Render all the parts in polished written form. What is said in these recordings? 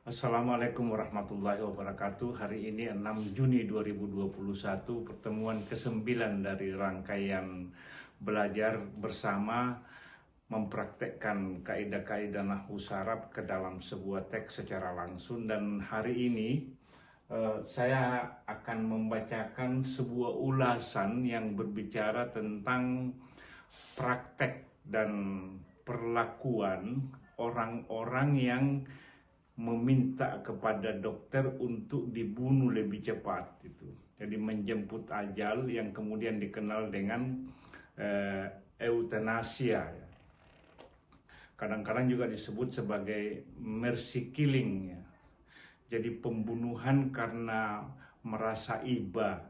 Assalamualaikum warahmatullahi wabarakatuh. Hari ini 6 Juni 2021, pertemuan ke-9 dari rangkaian belajar bersama mempraktekkan kaidah-kaidah nahwu saraf ke dalam sebuah teks secara langsung. Dan hari ini saya akan membacakan sebuah ulasan yang berbicara tentang praktek dan perlakuan orang-orang yang meminta kepada dokter untuk dibunuh lebih cepat itu. Jadi menjemput ajal yang kemudian dikenal dengan eutanasia. Kadang-kadang juga disebut sebagai mercy killing. Jadi pembunuhan karena merasa iba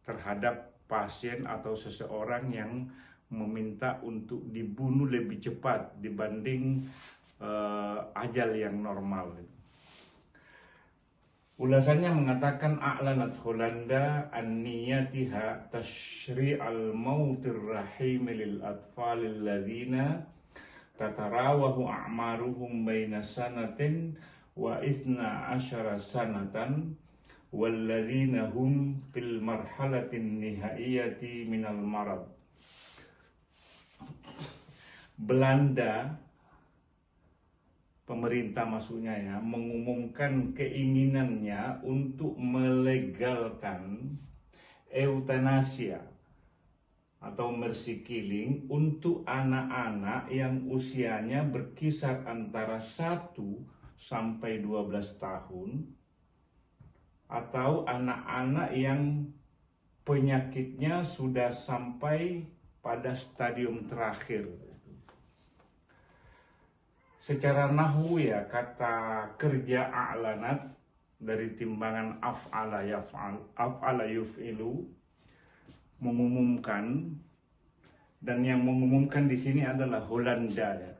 terhadap pasien atau seseorang yang meminta untuk dibunuh lebih cepat dibanding ajal yang normal. Ulasannya mengatakan a'lanat Holanda an-niyatiha tashri'al mautir rahim lil atfalil ladina tatarawahu a'maruhum baina sanatin wa ithna asyara sanatan walladina hum fil marhalatin nihaiyati minal marad. Belanda, pemerintah maksudnya ya, mengumumkan keinginannya untuk melegalkan eutanasia atau mercy killing untuk anak-anak yang usianya berkisar antara 1 sampai 12 tahun atau anak-anak yang penyakitnya sudah sampai pada stadium terakhir. Secara nahwu ya, kata kerja a'lanat dari timbangan af'ala yaf'al, af'ala yuf'ilu, mengumumkan, dan yang mengumumkan di sini adalah Holanda ya.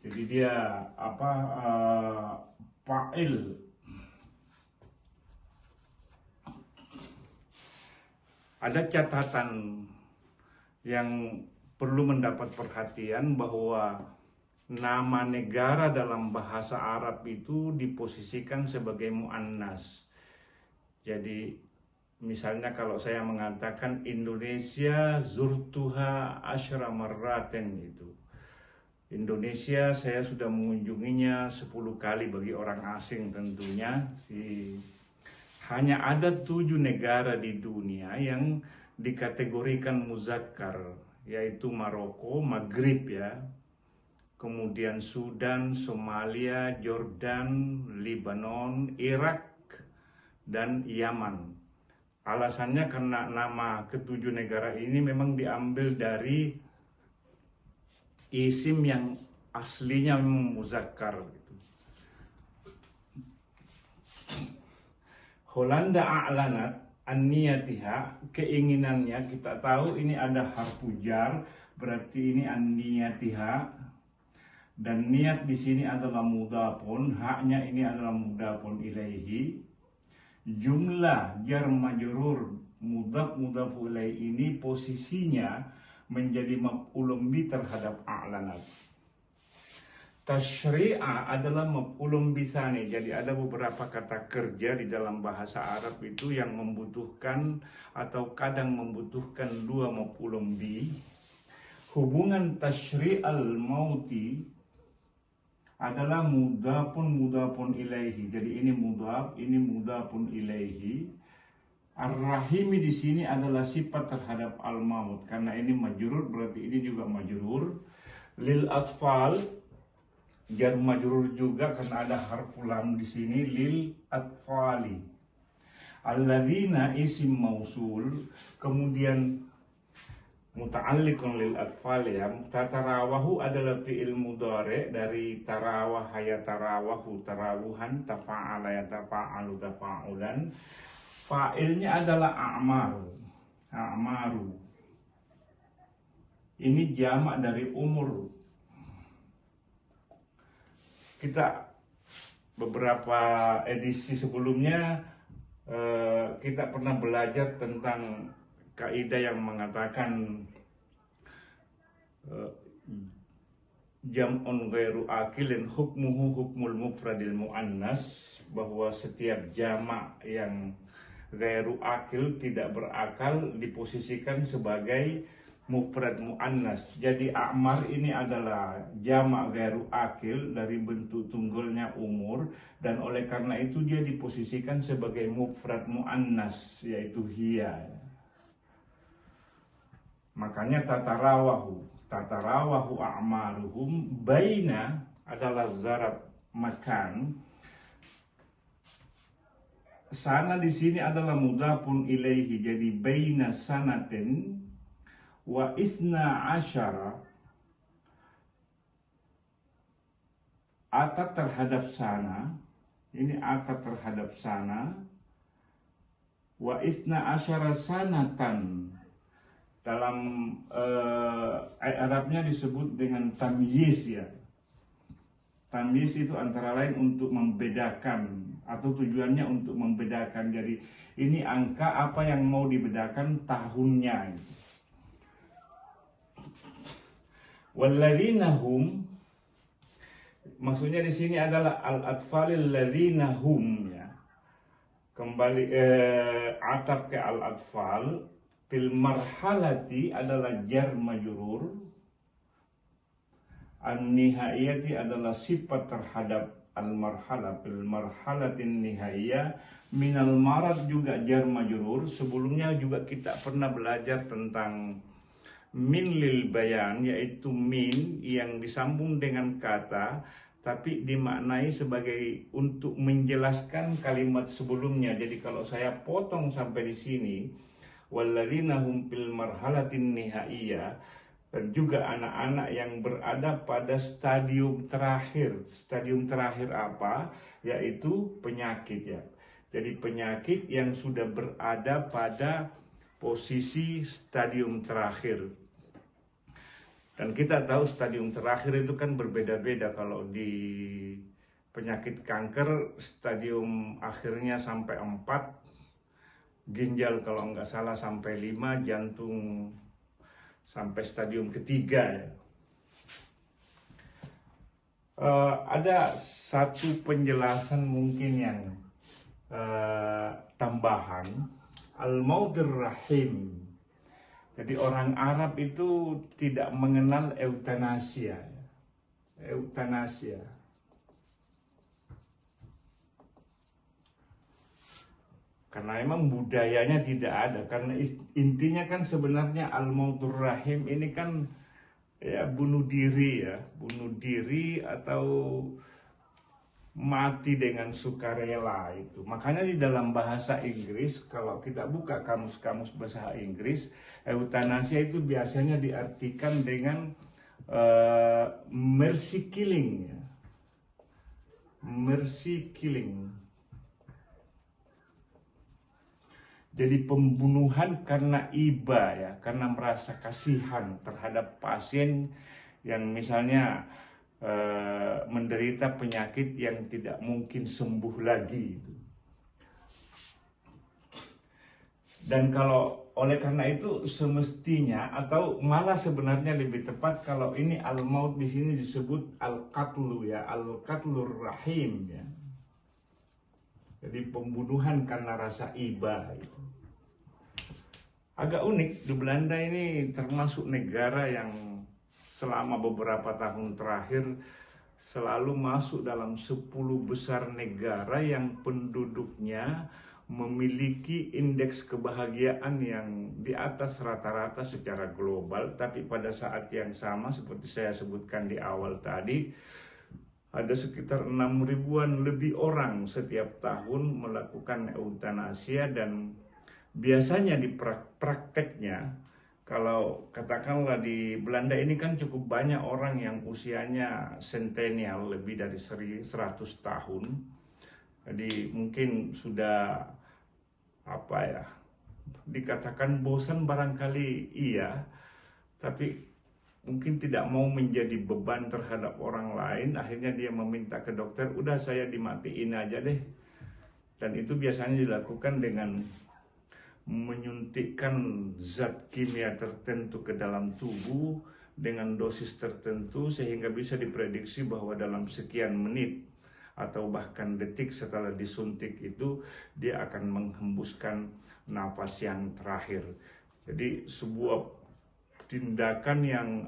Jadi dia fa'il. Ada catatan yang perlu mendapat perhatian bahwa nama negara dalam bahasa Arab itu diposisikan sebagai muannas. Jadi misalnya kalau saya mengatakan Indonesia zurtuha asyra marraten itu. Indonesia saya sudah mengunjunginya 10 kali bagi orang asing tentunya. Hanya ada 7 negara di dunia yang dikategorikan muzakkar, yaitu Maroko, Maghrib ya, kemudian Sudan, Somalia, Jordan, Lebanon, Irak, dan Yaman. Alasannya karena nama ke-7 negara ini memang diambil dari isim yang aslinya muzakkar gitu. Holanda a'lanat an-niyatiha, keinginannya, kita tahu ini ada harfu jar, berarti ini an-niyatiha. Dan niat di sini adalah mudhafun, haknya ini adalah mudhafun ilaihi. Jumlah jar majrur mudhaf mudhafu ilaihi ini posisinya menjadi maf'ulun bi terhadap a'lanat. Tashri'a adalah maf'ulun bisani. Jadi ada beberapa kata kerja di dalam bahasa Arab itu yang membutuhkan atau kadang membutuhkan 2 maf'ulun bi. Hubungan tashri'al mauti adalah mudhafun ilaihi. Jadi ini mudhaf, ini mudhafun ilaihi. Ar-rahimi di sini adalah sifat terhadap al-maut. Karena ini majrur berarti ini juga majrur. Lil atfal jar majrur juga karena ada harfu lam di sini, lil atfali. Alladzina isim mausul, kemudian muta'alliqun lil atfal ya. Tatarawahu adalah fi'il mudhari dari tarawah ya tarawahu, tarawuhan, tafa'ala ya tafa'alu, tafa'ulan. Fa'ilnya adalah a'maru. Ini jamak dari umur. Kita beberapa edisi sebelumnya kita pernah belajar tentang kaidah yang mengatakan jam'un ghairu akilin hukmuhu hukmul mufradil muannas, bahwa setiap jamak yang ghairu akil, tidak berakal, diposisikan sebagai mufrad muannas. Jadi a'mar ini adalah jamak ghairu akil dari bentuk tunggalnya umur, dan oleh karena itu dia diposisikan sebagai mufrad muannas, yaitu hiya. Makanya tatarawahu a'maruhum, baina adalah zarab makan. Sana di sini adalah mudhafun ilaihi, jadi baina sanatin wa isna asyara, atap terhadap sana, ini atap terhadap sana, wa isna asyara sanatan, dalam Arabnya disebut dengan tamyiz ya. Tamyiz itu antara lain untuk membedakan, atau tujuannya untuk membedakan. Jadi ini angka apa yang mau dibedakan tahunnya. Walladzina hum, maksudnya di sini adalah al-atfalil ladzina hum ya. Kembali atap ke al-atfal, fil marhalati adalah jar majrur, an-nihaiyati adalah sifat terhadap al-marhalah, fil marhalatin nihaiyah, minal marad juga jar majrur. Sebelumnya juga kita pernah belajar tentang min lil bayan, yaitu min yang disambung dengan kata tapi dimaknai sebagai untuk menjelaskan kalimat sebelumnya. Jadi kalau saya potong sampai di sini, walladzina hum fil marhalatin nihaiyah, dan juga anak-anak yang berada pada stadium terakhir. Stadium terakhir apa? Yaitu penyakit ya. Jadi penyakit yang sudah berada pada posisi stadium terakhir. Dan kita tahu stadium terakhir itu kan berbeda-beda. Kalau di penyakit kanker stadium akhirnya sampai 4, ginjal kalau nggak salah sampai 5, jantung sampai stadium ketiga ya. Ada satu penjelasan mungkin yang tambahan, al-mautir rahim. Jadi orang Arab itu tidak mengenal eutanasia. Eutanasia. Karena emang budayanya tidak ada. Karena intinya kan sebenarnya al-mautur rahim ini kan ya bunuh diri ya. Bunuh diri atau mati dengan sukarela itu. Makanya di dalam bahasa Inggris, kalau kita buka kamus-kamus bahasa Inggris, eutanasia itu biasanya diartikan dengan mercy killing ya. Mercy killing. Jadi pembunuhan karena iba ya, karena merasa kasihan terhadap pasien yang misalnya menderita penyakit yang tidak mungkin sembuh lagi. Dan kalau oleh karena itu semestinya, atau malah sebenarnya lebih tepat kalau ini al-maut di sini disebut al-qatlu ya, al-qatlur rahim ya. Jadi pembunuhan karena rasa iba itu. Agak unik, di Belanda ini termasuk negara yang selama beberapa tahun terakhir selalu masuk dalam 10 besar negara yang penduduknya memiliki indeks kebahagiaan yang di atas rata-rata secara global. Tapi pada saat yang sama, seperti saya sebutkan di awal tadi, ada sekitar 6.000-an lebih orang setiap tahun melakukan eutanasia. Dan biasanya di prakteknya, kalau katakanlah di Belanda ini kan cukup banyak orang yang usianya sentenial, lebih dari 100 tahun. Jadi mungkin sudah apa ya, dikatakan bosan barangkali iya, tapi mungkin tidak mau menjadi beban terhadap orang lain. Akhirnya dia meminta ke dokter, udah saya dimatiin aja deh. Dan itu biasanya dilakukan dengan menyuntikkan zat kimia tertentu ke dalam tubuh, dengan dosis tertentu sehingga bisa diprediksi bahwa dalam sekian menit atau bahkan detik setelah disuntik itu dia akan menghembuskan nafas yang terakhir. Jadi sebuah tindakan yang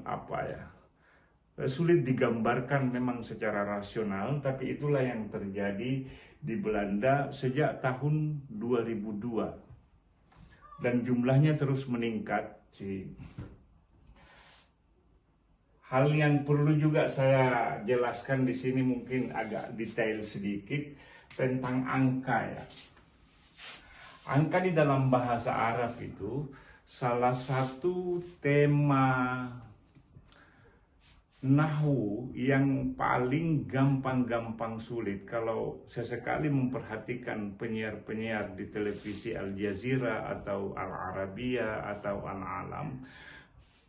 sulit digambarkan memang secara rasional, tapi itulah yang terjadi di Belanda sejak tahun 2002 dan jumlahnya terus meningkat sih. Hal yang perlu juga saya jelaskan di sini mungkin agak detail sedikit tentang angka ya. Angka di dalam bahasa Arab itu salah satu tema nahwu yang paling gampang-gampang sulit. Kalau sesekali memperhatikan penyiar-penyiar di televisi Al Jazeera atau Al Arabiya atau Al Alam,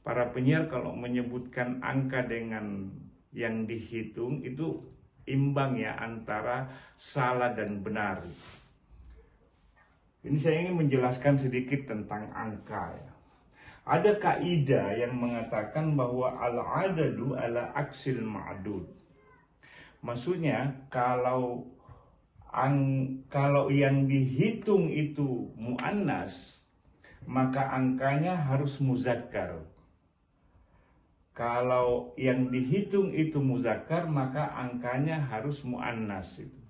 para penyiar kalau menyebutkan angka dengan yang dihitung itu imbang ya antara salah dan benar. Ini saya ingin menjelaskan sedikit tentang angka ya. Ada kaidah yang mengatakan bahwa al-adadu ala aksil ma'dud. Maksudnya kalau yang dihitung itu muannas, maka angkanya harus muzakkar. Kalau yang dihitung itu muzakkar, maka angkanya harus muannas itu.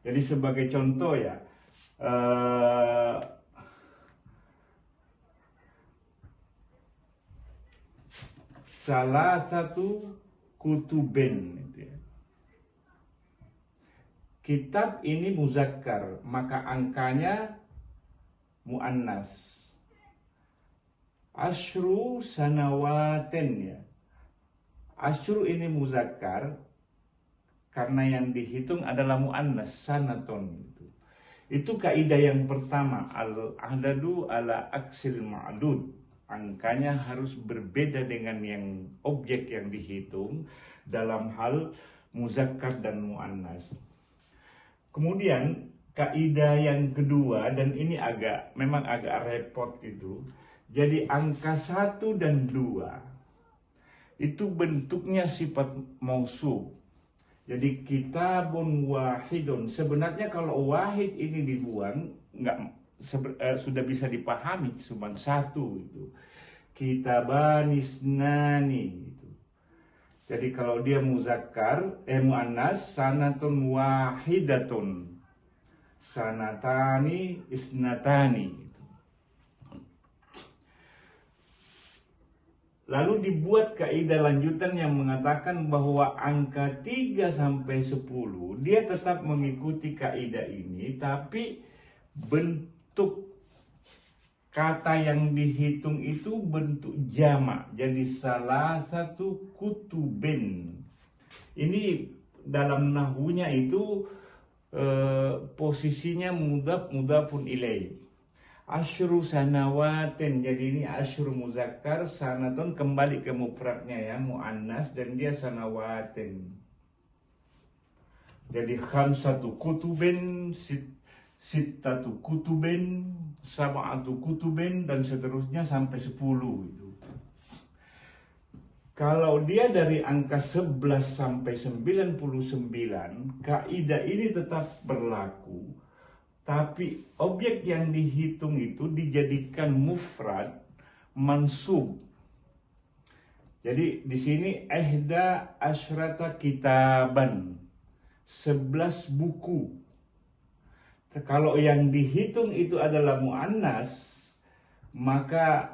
Jadi sebagai contoh ya, salah satu kutuben gitu ya. Kitab ini muzakkar, maka angkanya muannas. Asyru sanawaten ya. Asyru ini muzakkar karena yang dihitung adalah muannas, sanaton itu. Itu kaidah yang pertama, al-adadu ala aksil ma'dud. Angkanya harus berbeda dengan yang objek yang dihitung dalam hal muzakkar dan muannas. Kemudian kaidah yang kedua, dan ini memang agak repot itu. Jadi angka 1 dan 2 itu bentuknya sifat mausuf. Jadi kitabun wahidun. Sebenarnya kalau wahid ini dibuang sudah bisa dipahami cuma satu itu. Kitaban isnani itu. Jadi kalau dia muzakkar muannas, sanatun wahidatun, sanatani isnatani. Lalu dibuat kaidah lanjutan yang mengatakan bahwa angka 3 sampai 10 dia tetap mengikuti kaidah ini, tapi bentuk kata yang dihitung itu bentuk jamak. Jadi salah satu kutuben. Ini dalam nahwunya itu posisinya mudhafun ilaih. Asyru sanawatin, jadi ini asyru muzakkar, sanatun kembali ke mufradnya ya, muannas, dan dia sanawatin. Jadi khamsatu kutuben, sittatu kutuben, sab'atu kutuben, dan seterusnya sampai 10 itu. Kalau dia dari angka 11 sampai 99, kaidah ini tetap berlaku. Tapi objek yang dihitung itu dijadikan mufrad mansub. Jadi di sini ihda asyrata kitaban, 11 buku. Kalau yang dihitung itu adalah muannas, maka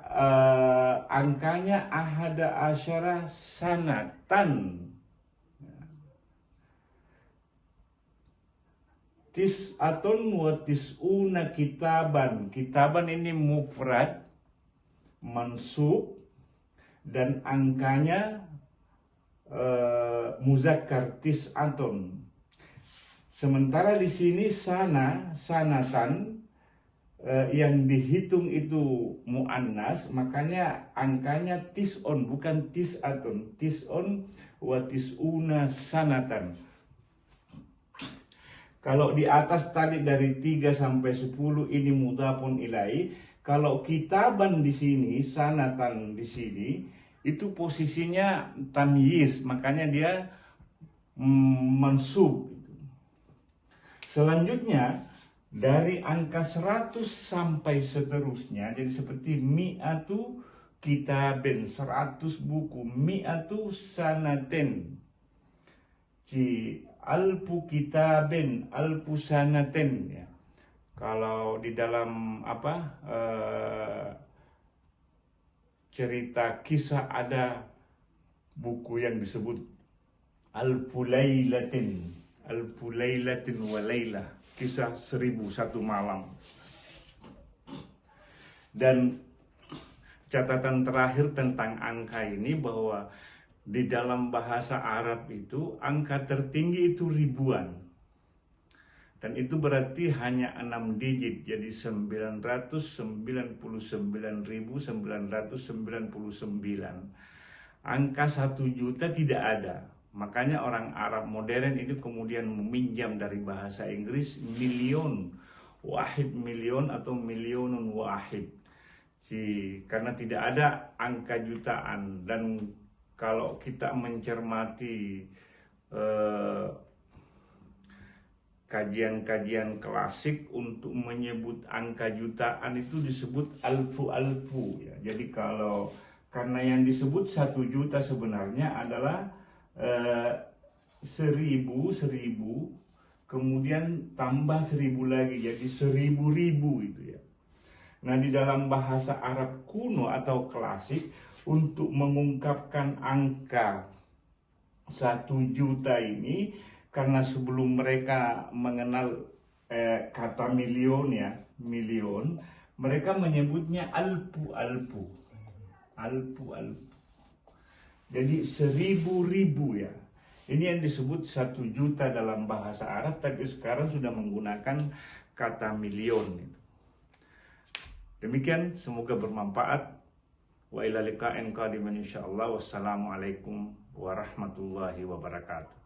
angkanya ahada asyara sanatan. Tis'atun wa tis'una kitaban. Kitaban ini mufrad mansub dan angkanya muzakkar tis'atun. Sementara di sini sanatan yang dihitung itu muannas, makanya angkanya tis'on bukan tis'atun. Tis'on wa tis'una sanatan. Kalau di atas tadi dari 3 sampai 10 ini mudhafun ilaih, Kalau kitaban di sini, sanatan di sini, itu posisinya tamyiz, makanya dia mansub. Selanjutnya dari angka 100 sampai seterusnya, jadi seperti mi'atu kitabin, 100 buku, mi'atu sanaten, alfu kitabin, alfu sanaten, ya. Kalau di dalam cerita kisah ada buku yang disebut alfu lailatin wa lailah, kisah 1001 malam. Dan catatan terakhir tentang angka ini bahwa di dalam bahasa Arab itu angka tertinggi itu ribuan. Dan itu berarti hanya 6 digit, jadi 999.999. Angka 1 juta tidak ada. Makanya orang Arab modern ini kemudian meminjam dari bahasa Inggris milion, wahid milion atau milionun wahid. Karena tidak ada angka jutaan. Dan kalau kita mencermati kajian-kajian klasik untuk menyebut angka jutaan itu disebut alfu ya. Jadi karena yang disebut 1 juta sebenarnya adalah 1000 kemudian tambah 1000 lagi, jadi 1000 itu ya. Nah, di dalam bahasa Arab kuno atau klasik untuk mengungkapkan angka 1 juta ini, karena sebelum mereka mengenal kata milion ya, milion, mereka menyebutnya alfu. Jadi 1000 ya. Ini yang disebut 1 juta dalam bahasa Arab, tapi sekarang sudah menggunakan kata milion. Demikian, semoga bermanfaat. Wa ila liqa'in qadiman insyaallah. Wassalamualaikum warahmatullahi wabarakatuh.